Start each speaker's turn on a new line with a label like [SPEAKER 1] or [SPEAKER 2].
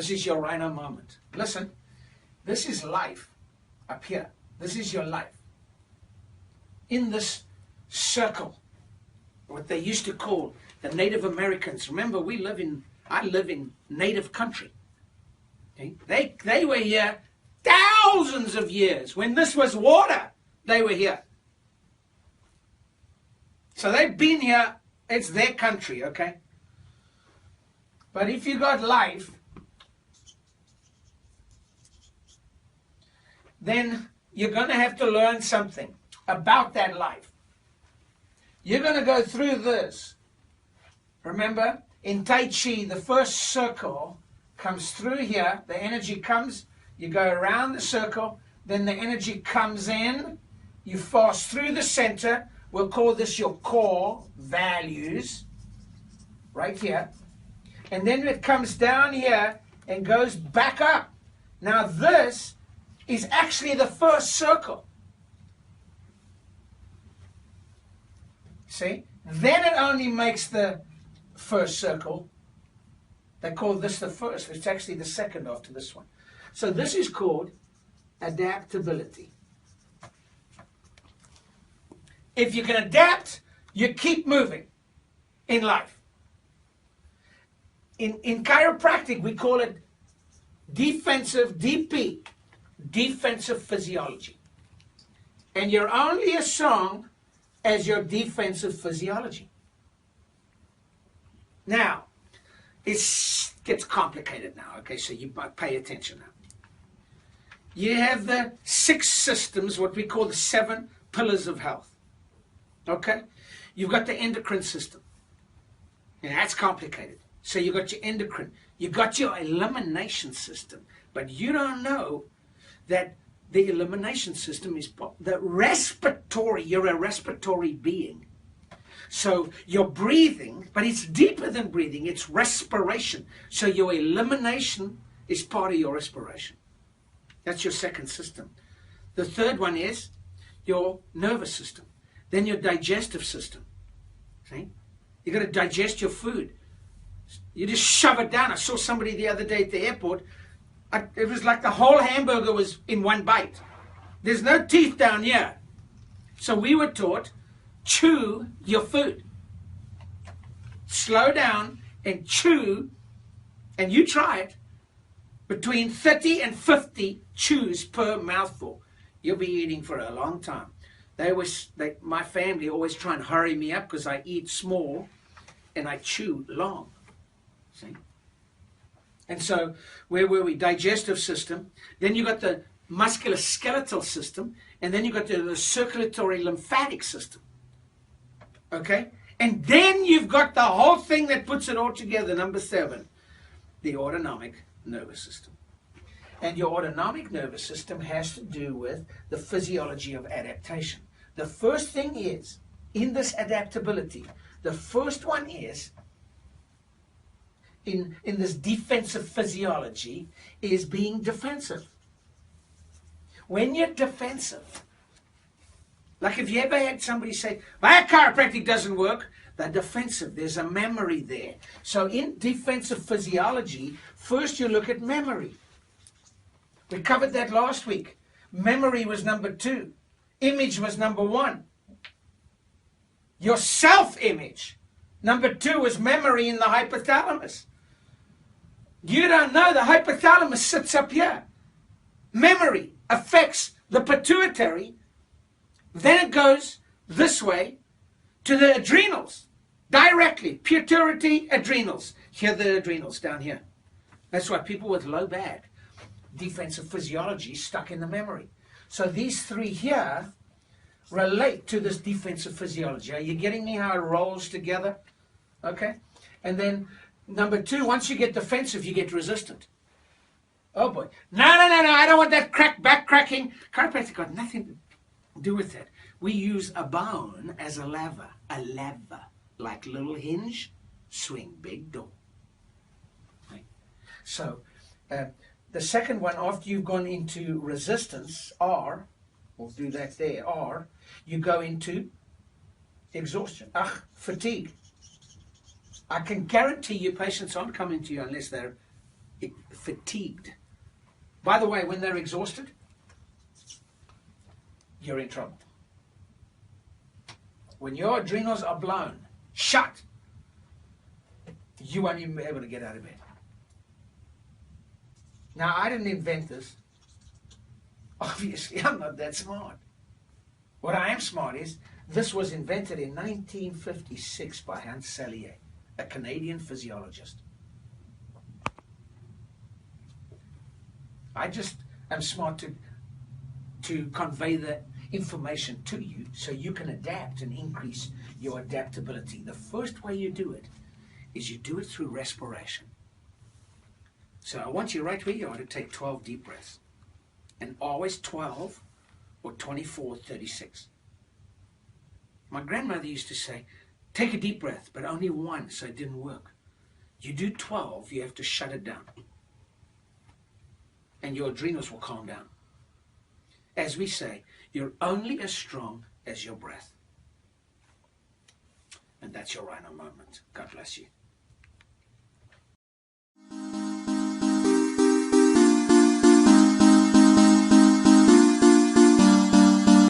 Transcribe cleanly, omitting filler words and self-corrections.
[SPEAKER 1] This is your Rhino moment. Listen, this is life up here. This is your life. In this circle, what they used to call the Native Americans. Remember, I live in native country. Okay? They were here thousands of years. When this was water, they were here. So they've been here. It's their country, okay? But if you got life, then you're going to have to learn something about that life. You're going to go through this. Remember, in Tai Chi, the first circle comes through here. The energy comes, you go around the circle, then the energy comes in, you pass through the center. We'll call this your core values, right here. And then it comes down here and goes back up. Now this is actually the first circle. See? Then it only makes the first circle. They call this the first. It's actually the second after this one. So this is called adaptability. If you can adapt, you keep moving in life. In chiropractic, we call it defensive, DP, defensive physiology. And you're only as strong as your defensive physiology. Now, it gets complicated now, okay, so you pay attention now. You have the 6 systems, what we call the 7 pillars of health. Okay? You've got the endocrine system. And that's complicated. So you've got your endocrine. You've got your elimination system. But you don't know that the elimination system is the respiratory. You're a respiratory being. So you're breathing, but it's deeper than breathing. It's respiration. So your elimination is part of your respiration. That's your second system. The third one is your nervous system. Then your digestive system. See? You've got to digest your food. You just shove it down. I saw somebody the other day at the airport. It was like the whole hamburger was in one bite. There's no teeth down here. So we were taught, chew your food. Slow down and chew, and you try it, between 30 and 50 chews per mouthful. You'll be eating for a long time. My family always try and hurry me up because I eat small and I chew long. See? And so, where were we? Digestive system. Then you got the musculoskeletal system. And then you got the circulatory lymphatic system. Okay? And then you've got the whole thing that puts it all together, number 7. The autonomic nervous system. And your autonomic nervous system has to do with the physiology of adaptation. The first thing is, in this adaptability, the first one is, in this defensive physiology, is being defensive. When you're defensive, like if you ever had somebody say, my chiropractic doesn't work, they're defensive. There's a memory there. So in defensive physiology, first you look at memory. We covered that last week. Memory was number 2. Image was number 1. Your self-image. Number 2 is memory in the hypothalamus. You don't know the hypothalamus sits up here. Memory affects the pituitary. Then it goes this way to the adrenals. Directly. Pituitary, adrenals. Here are the adrenals down here. That's why people with low back, defensive physiology stuck in the memory. So these 3 here relate to this defensive physiology. Are you getting me how it rolls together? Okay? And then number 2, once you get defensive, you get resistant. Oh boy. No, I don't want that back cracking. Chiropractic got nothing to do with that. We use a bone as a lever. A lever. Like little hinge, swing big door. Okay? So, the second one, after you've gone into resistance, R, we'll do that there, R, you go into exhaustion, fatigue. I can guarantee you patients aren't coming to you unless they're fatigued. By the way, when they're exhausted, you're in trouble. When your adrenals are blown, shut, you won't even be able to get out of bed. Now, I didn't invent this. Obviously, I'm not that smart. What I am smart is, this was invented in 1956 by Hans Selye, a Canadian physiologist. I just am smart to convey the information to you so you can adapt and increase your adaptability. The first way you do it is you do it through respiration. So I want you right where you are to take 12 deep breaths. And always 12 or 24 or 36. My grandmother used to say, take a deep breath, but only one, so it didn't work. You do 12, you have to shut it down. And your adrenals will calm down. As we say, you're only as strong as your breath. And that's your Rhino moment. God bless you.